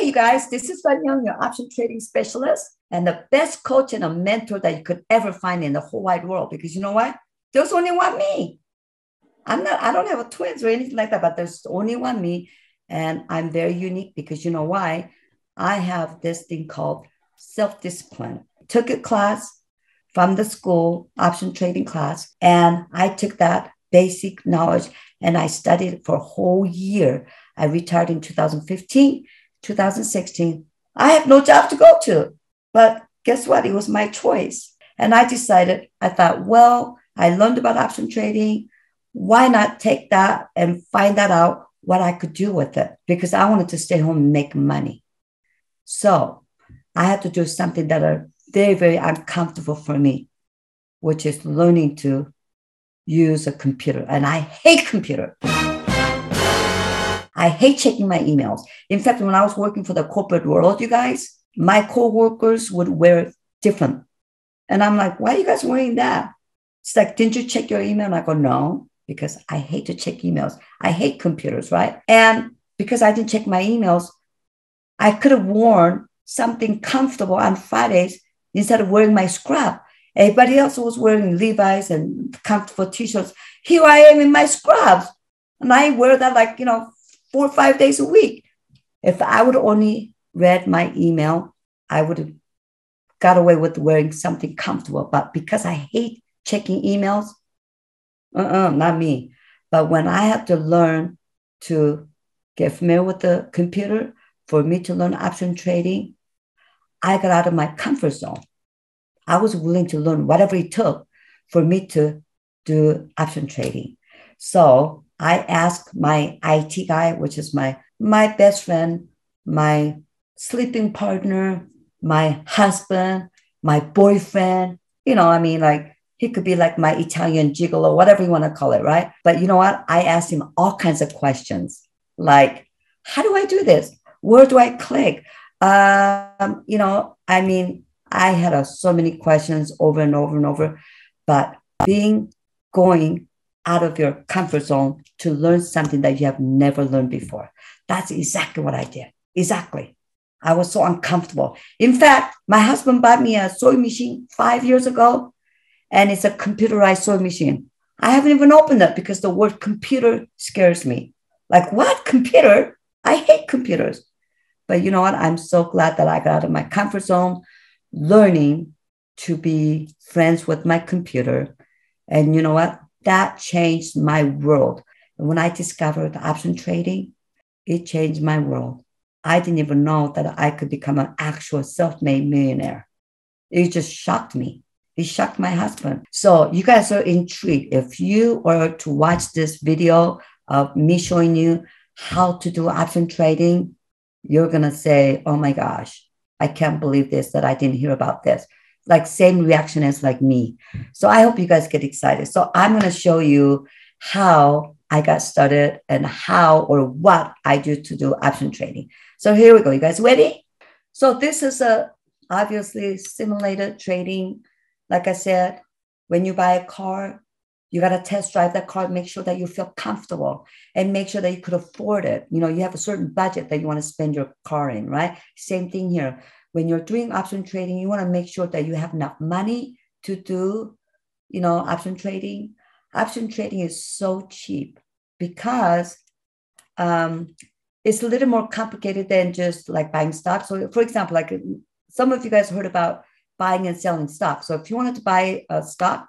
you guys, this is Yong, your option trading specialist and the best coach and a mentor that you could ever find in the whole wide world. Because you know what? There's only one me. I don't have a twins or anything like that, but there's only one me. And I'm very unique because you know why? I have this thing called self-discipline. Took a class from the school, option trading class, and I took that basic knowledge and I studied it for a whole year. I retired in 2015, 2016. I have no job to go to, but guess what? It was my choice. And I decided, I thought, well, I learned about option trading. Why not take that and find that out what I could do with it? Because I wanted to stay home and make money. So I had to do something that are very, very uncomfortable for me, which is learning to use a computer. And I hate computer. I hate checking my emails. In fact, when I was working for the corporate world, you guys, my coworkers would wear different. And I'm like, why are you guys wearing that? It's like, didn't you check your email? And I go, no, because I hate to check emails. I hate computers, right? And because I didn't check my emails, I could have worn something comfortable on Fridays instead of wearing my scrub. Everybody else was wearing Levi's and comfortable t-shirts. Here I am in my scrubs. And I wear that 4 or 5 days a week. If I would only read my email, I would have got away with wearing something comfortable. But because I hate checking emails, not me. But when I had to learn to get familiar with the computer, for me to learn option trading, I got out of my comfort zone. I was willing to learn whatever it took for me to do option trading. So I asked my IT guy, which is my best friend, my sleeping partner, my husband, my boyfriend, he could be like my Italian gigolo, whatever you want to call it, right? But you know what? I asked him all kinds of questions like, how do I do this? Where do I click? I had so many questions over and over and over, but going out of your comfort zone to learn something that you have never learned before. That's exactly what I did. Exactly. I was so uncomfortable. In fact, my husband bought me a sewing machine 5 years ago, and it's a computerized sewing machine. I haven't even opened it because the word computer scares me. Like, what? Computer? I hate computers. But you know what? I'm so glad that I got out of my comfort zone, learning to be friends with my computer. And you know what? That changed my world. And when I discovered option trading, it changed my world. I didn't even know that I could become an actual self-made millionaire. It just shocked me. It shocked my husband. So you guys are intrigued. If you were to watch this video of me showing you how to do option trading, you're going to say, oh my gosh, I can't believe this, that I didn't hear about this. Like same reaction as like me. So I hope you guys get excited. So I'm going to show you how I got started and how or what I do to do option trading. So here we go. You guys ready? So this is obviously simulated trading. Like I said, when you buy a car, you got to test drive that car, make sure that you feel comfortable and make sure that you could afford it. You have a certain budget that you want to spend your car in, right? Same thing here. When you're doing option trading, you want to make sure that you have enough money to do, option trading. Option trading is so cheap because it's a little more complicated than just like buying stock. So for example, like some of you guys heard about buying and selling stock. So if you wanted to buy a stock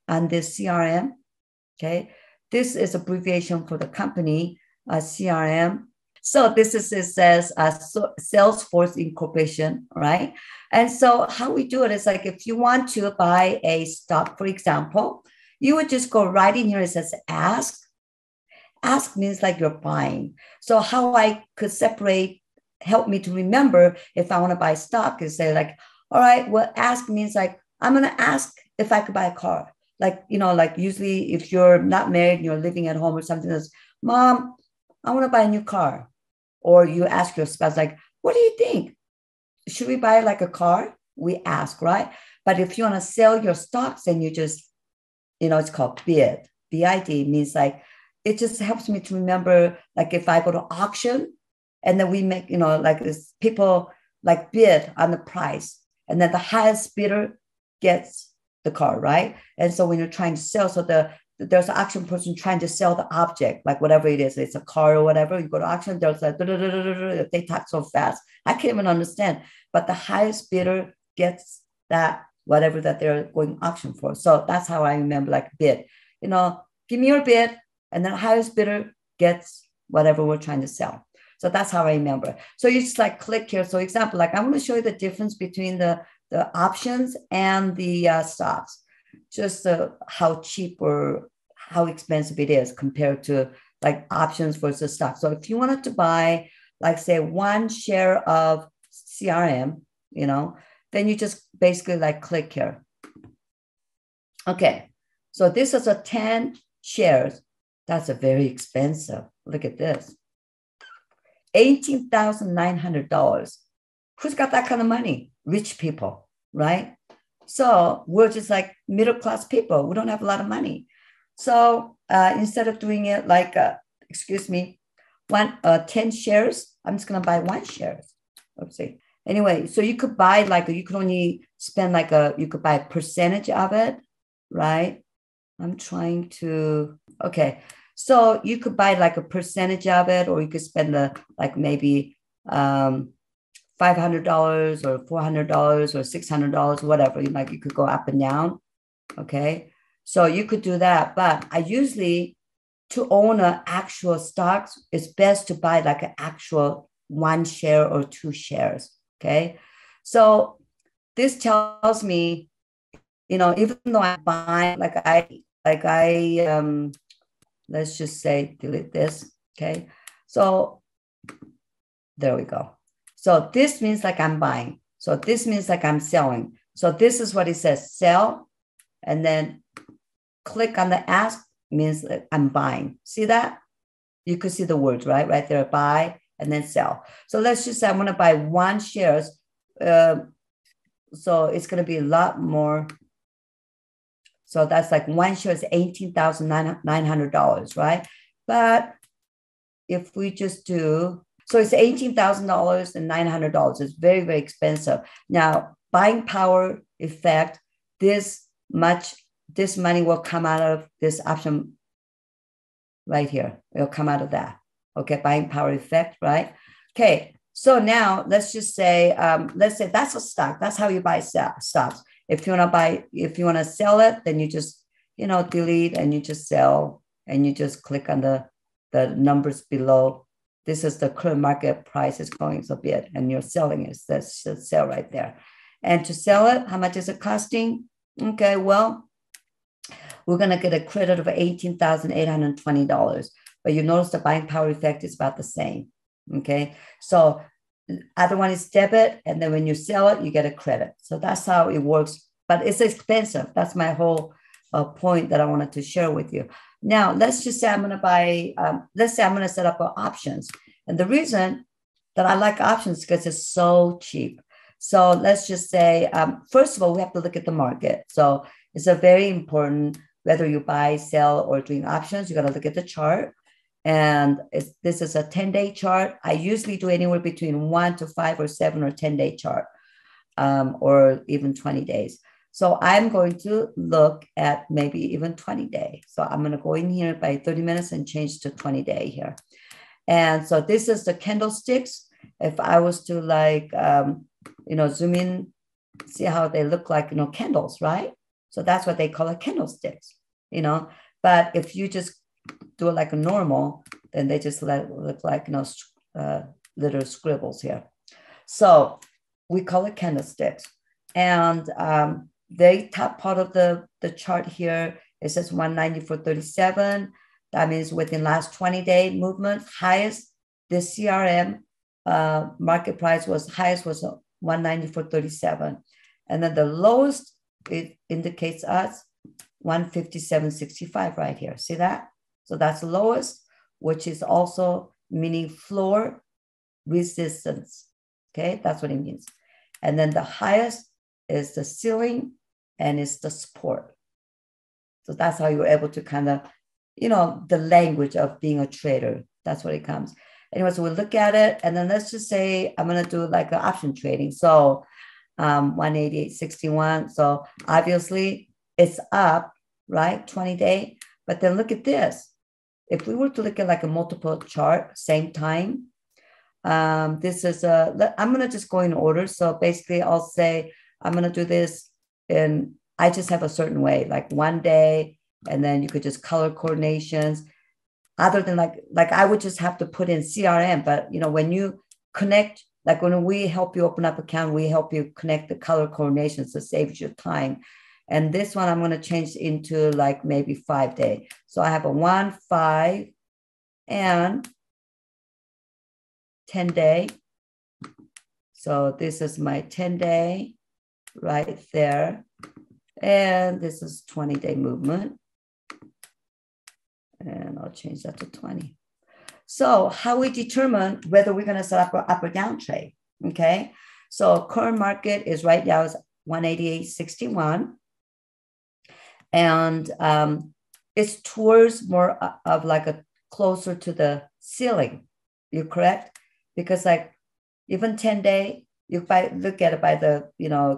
on this CRM, okay, this is abbreviation for the company, CRM. So it says Salesforce Incorporation, right? And so how we do it is like if you want to buy a stock, for example, you would just go right in here. It says ask. Ask means like you're buying. So how I could help me to remember if I want to buy stock is say like, all right, well, ask means like, I'm going to ask if I could buy a car. Like, like usually if you're not married and you're living at home or something that's, Mom, I want to buy a new car. Or you ask your spouse, like, what do you think? Should we buy like a car? We ask, right? But if you want to sell your stocks, then you just, it's called bid. BID means like, it just helps me to remember, like if I go to auction, And then we make, like this people like bid on the price. And then the highest bidder gets the car, right? And so when you're trying to sell, so there's an auction person trying to sell the object, like whatever it is, it's a car or whatever. You go to auction, there's like, they talk so fast. I can't even understand. But the highest bidder gets that, whatever that they're going auction for. So that's how I remember, like bid, give me your bid, and then the highest bidder gets whatever we're trying to sell. So that's how I remember. So you just like click here. So example, like I'm going to show you the difference between the options and the stocks, just how cheap or how expensive it is compared to like options versus stocks. So if you wanted to buy, like say 1 share of CRM, then you just basically like click here. Okay. So this is a 10 shares. That's a very expensive. Look at this. $18,900. Who's got that kind of money? Rich people, right? So we're just like middle-class people. We don't have a lot of money. So instead of doing it like, 10 shares, I'm just going to buy 1 share. Oopsie. Anyway, so you could buy you could only spend you could buy a percentage of it, right? I'm trying to, okay. So you could buy like a percentage of it, or you could spend maybe $500 or $400 or $600, whatever. You could go up and down. Okay. So you could do that. But I usually, to own an actual stocks, it's best to buy like an actual 1 share or 2 shares. Okay. So this tells me, even though I buy, let's just say delete this. Okay. So there we go. So this means like I'm buying. So this means like I'm selling. So this is what it says, sell. And then click on the ask means that I'm buying. See that? You could see the words, right? Right there, buy and then sell. So let's just say I'm going to buy 1 shares. So it's going to be a lot more. So that's like 1 share is $18,900, right? But if we just do, so it's $18,000 and $900. It's very, very expensive. Now, buying power effect, this money will come out of this option right here. It'll come out of that. Okay, buying power effect, right? Okay, so now let's just say, let's say that's a stock. That's how you buy stocks. If you want to sell it, then you just, delete and you just sell and you just click on the numbers below. This is the current market price is going so bid and you're selling it. That's the sell right there. And to sell it, how much is it costing? Okay, well, we're going to get a credit of $18,820. But you notice the buying power effect is about the same. Okay, so other one is debit, and then when you sell it, you get a credit. So that's how it works, but it's expensive. That's my whole point that I wanted to share with you. Now, let's just say I'm going to buy, let's say I'm going to set up options. And the reason that I like options is because it's so cheap. So let's just say, first of all, we have to look at the market. So it's a very important, whether you buy, sell, or doing options, you got to look at the chart. And this is a 10-day chart. I usually do anywhere between 1 to 5 or 7 or 10-day chart, or even 20 days. So I'm going to look at maybe even 20 days. So I'm going to go in here by 30 minutes and change to 20 day here. And so this is the candlesticks. If I was to zoom in, see how they look like, candles, right? So that's what they call it, candlesticks, But if you just do it like a normal, then they just look like little scribbles here. So we call it candlesticks. And the top part of the chart here, it says 194.37. That means within last 20-day movement, highest, this CRM market price was 194.37. And then the lowest, it indicates us 157.65 right here. See that? So that's the lowest, which is also meaning floor resistance. Okay, that's what it means. And then the highest is the ceiling and it's the support. So that's how you're able to kind of, the language of being a trader. That's what it comes. anyway, so we'll look at it. And then let's just say I'm going to do like an option trading. So 188.61. So obviously it's up, right? 20-day. But then look at this. If we were to look at like a multiple chart, same time, this is I'm going to just go in order. So basically I'll say, I'm going to do this and I just have a certain way, like 1 day, and then you could just color coordinations. Other than like I would just have to put in CRM, but when you connect, like when we help you open up account, we help you connect the color coordinations, so it saves you time. And this one I'm going to change into like maybe 5 day. So I have a 1, 5, and 10 day. So this is my 10 day right there. And this is 20-day movement. And I'll change that to 20. So how we determine whether we're going to set up an up or down trade. Okay. So current market is right now is 188.61. And it's towards more of like a closer to the ceiling. You're correct? Because like even 10 day, you look at it by the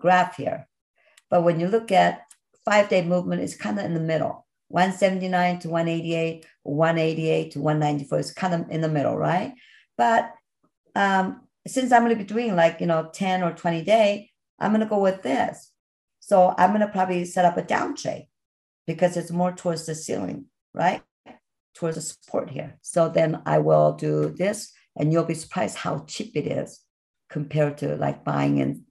graph here. But when you look at 5 day movement, it's kind of in the middle. 179 to 188, 188 to 194 is kind of in the middle, right? But since I'm going to be doing like 10 or 20 day, I'm going to go with this. So I'm going to probably set up a down trade because it's more towards the ceiling, right? Towards the support here. So then I will do this, and you'll be surprised how cheap it is compared to like buying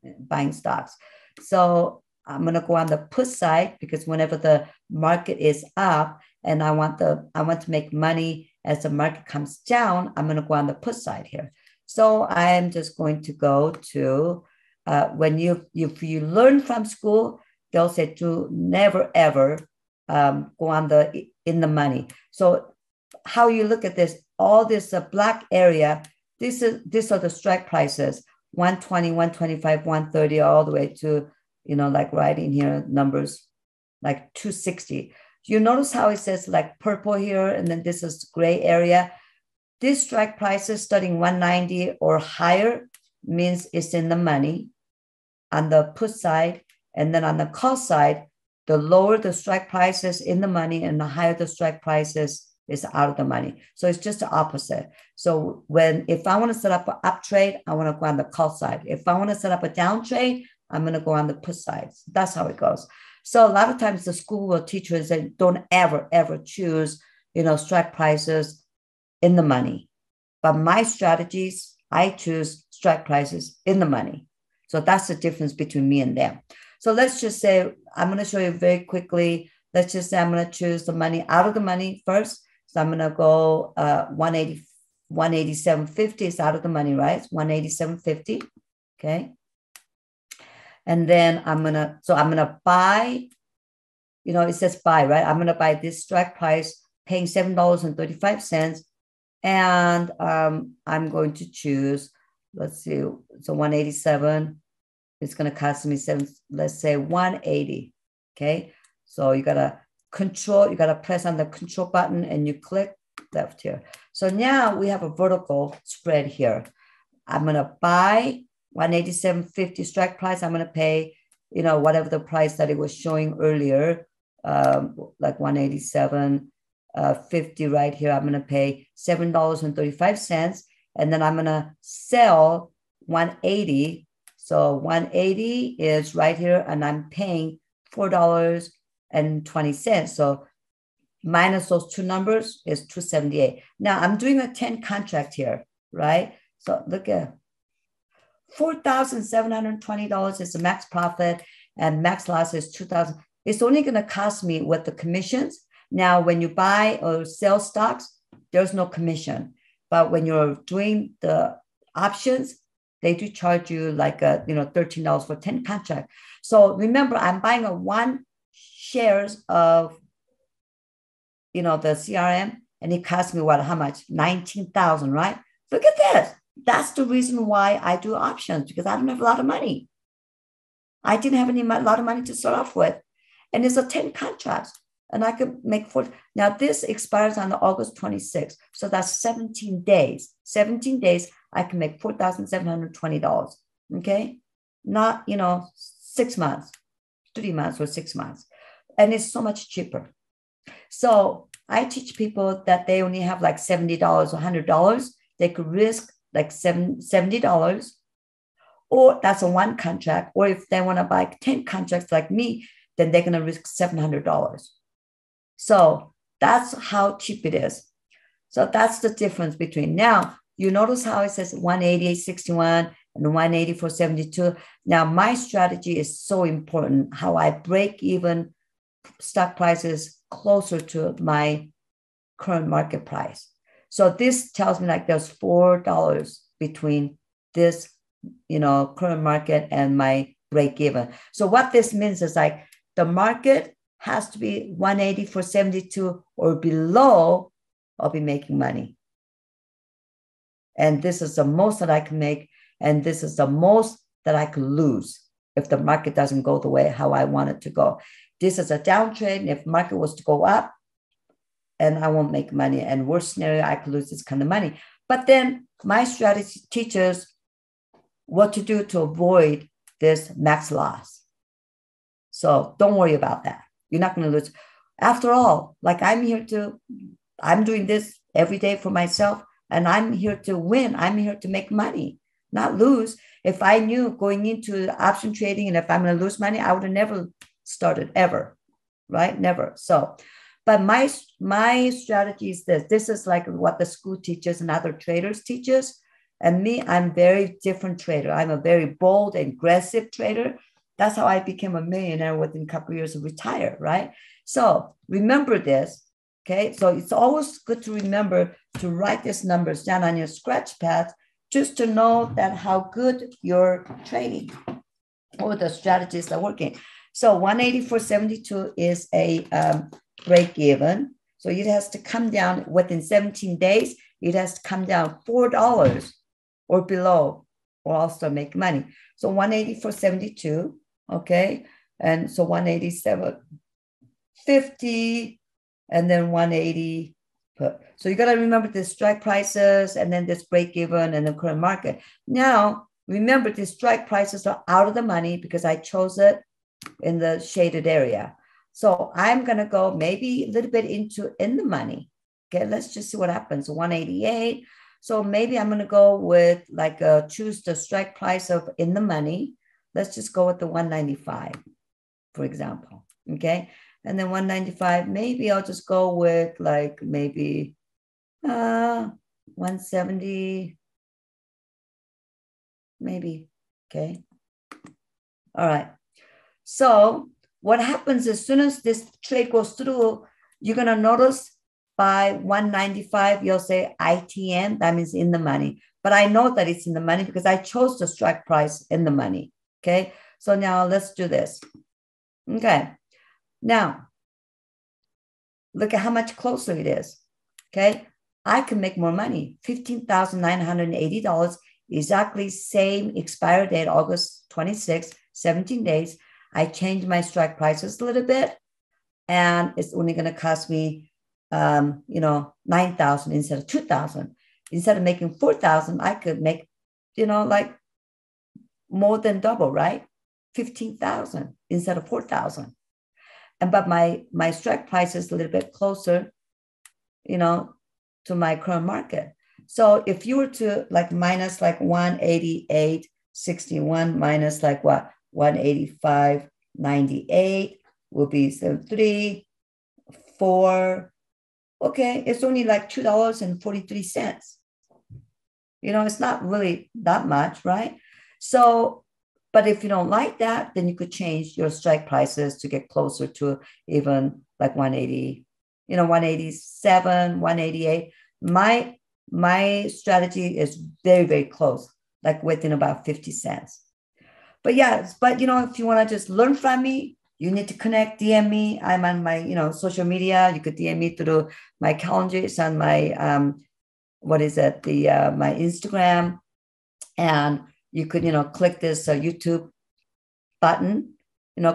stocks. So I'm going to go on the put side because whenever the market is up and I want to make money as the market comes down, I'm going to go on the put side here. So I'm just going to go to if you learn from school, they'll say to never ever go on in the money. So how you look at this, all this black area, these are the strike prices, 120, 125, 130, all the way to like right in here, numbers like 260. You notice how it says like purple here, and then this is gray area. These strike prices starting 190 or higher means it's in the money on the put side. And then on the call side, the lower the strike prices in the money and the higher the strike prices is out of the money. So it's just the opposite. So if I want to set up an up trade, I want to go on the call side. If I want to set up a down trade, I'm going to go on the put side. That's how it goes. So a lot of times the school will teach you that don't ever, ever choose, strike prices in the money. But my strategies, I choose strike prices in the money. So that's the difference between me and them. So let's just say, I'm going to show you very quickly. Let's just say I'm going to choose the money out of the money first. So I'm going to go 187.50 is out of the money, right? It's 187.50. Okay. And then I'm going to buy, it says buy, right? I'm going to buy this strike price, paying $7.35. And I'm going to choose, let's see, so 187, it's going to cost me let's say 180. Okay. So you got to press on the control button and you click left here. So now we have a vertical spread here. I'm going to buy 187.50 strike price. I'm going to pay, whatever the price that it was showing earlier, like 187.50 right here. I'm going to pay $7.35. And then I'm going to sell 180. So 180 is right here, and I'm paying $4.20. So minus those two numbers is 278. Now I'm doing a 10 contract here, right? So look at $4,720 is the max profit, and max loss is $2,000. It's only going to cost me with the commissions. Now, when you buy or sell stocks, there's no commission. But when you're doing the options, they do charge you like $13 for 10 contract. So remember, I'm buying a 1 shares of the CRM, and it cost me how much? 19,000, right? Look at this. That's the reason why I do options, because I don't have a lot of money. I didn't have a lot of money to start off with. And it's a 10 contracts. and I could make 4. Now this expires on August 26th. So that's 17 days. 17 days, I can make $4,720. Okay. Not, 6 months, 3 months or 6 months. And it's so much cheaper. So I teach people that they only have like $70 or $100. They could risk like $70, or that's a one contract. Or if they want to buy 10 contracts like me, then they're going to risk $700. So that's how cheap it is. So that's the difference between. Now, you notice how it says 188.61 and 184.72. Now, my strategy is so important, how I break even stock prices closer to my current market price. So this tells me like there's $4 between this, current market and my break even. So what this means is like the market has to be 184.72 or below, I'll be making money. And this is the most that I can make. And this is the most that I could lose if the market doesn't go the way how I want it to go. This is a downtrend. And if market was to go up, and I won't make money. And worst scenario, I could lose this kind of money. But then my strategy teaches what to do to avoid this max loss. So don't worry about that. You're not going to lose. After all, like I'm doing this every day for myself, and I'm here to win. I'm here to make money, not lose. If I knew going into option trading and if I'm going to lose money, I would have never started ever, right? Never. So, but my strategy is this. This is like what the school teaches and other traders teaches. And me, I'm very different trader. I'm a very bold and aggressive trader. That's how I became a millionaire within a couple of years of retire, right? So remember this, okay? So it's always good to remember to write these numbers down on your scratch pad just to know that how good you're trading or the strategies are working. So 184.72 is a break even. So it has to come down within 17 days. It has to come down $4 or below, or I'll start making money. So 184.72, okay? And so 187.50, and then 180. So you got to remember the strike prices and then this break even and the current market. Now, remember the strike prices are out of the money because I chose it in the shaded area. So I'm going to go maybe a little bit in the money. Okay, let's just see what happens. 188. So maybe I'm going to go with like choose the strike price of in the money. Let's just go with the 195, for example. Okay. And then 195, maybe I'll just go with like maybe 170, maybe. Okay. All right. So what happens as soon as this trade goes through, you're going to notice by 195, you'll say ITM, that means in the money. But I know that it's in the money because I chose the strike price in the money. Okay. So now let's do this. Okay. Now, look at how much closer it is. Okay. I can make more money. $15,980, exactly same expiry date, August 26, 17 days. I changed my strike prices a little bit, and it's only going to cost me, 9,000 instead of 2,000. Instead of making 4,000, I could make, like more than double, right? 15,000 instead of 4,000. And but my strike price is a little bit closer, to my current market. So if you were to like minus like 188.61 minus like what 185.98 will be 3, 4. Okay, it's only like $2.43. It's not really that much, right? So, but if you don't like that, then you could change your strike prices to get closer to even like 180, 187, 188. My strategy is very, very close, like within about 50 cents. But yeah, if you want to just learn from me, you need to connect, DM me. I'm on my, social media. You could DM me through my calendar. It's on my, my Instagram. And you could, click this YouTube button,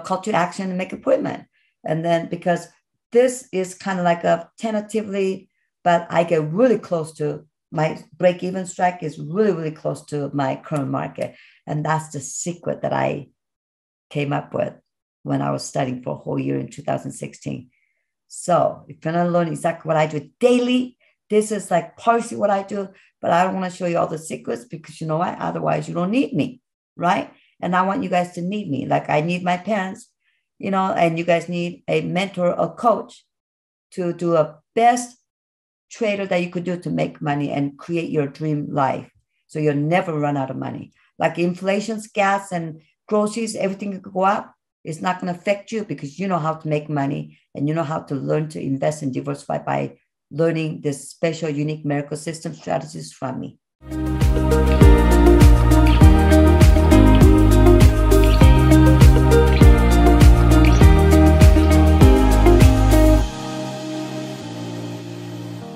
call to action and make an appointment. And then because this is kind of like a tentatively, but I get really close to my break-even strike is really, really close to my current market. And that's the secret that I came up with when I was studying for a whole year in 2016. So if you're going to learn exactly what I do daily, this is like partially what I do, but I don't want to show you all the secrets because you know what? Otherwise, you don't need me, right? And I want you guys to need me. Like I need my parents, and you guys need a mentor, a coach to do a best trader that you could do to make money and create your dream life. So you'll never run out of money. Like inflation's gas and groceries, everything could go up. It's not going to affect you because you know how to make money and you know how to learn to invest and diversify by learning this special, unique miracle system strategies from me.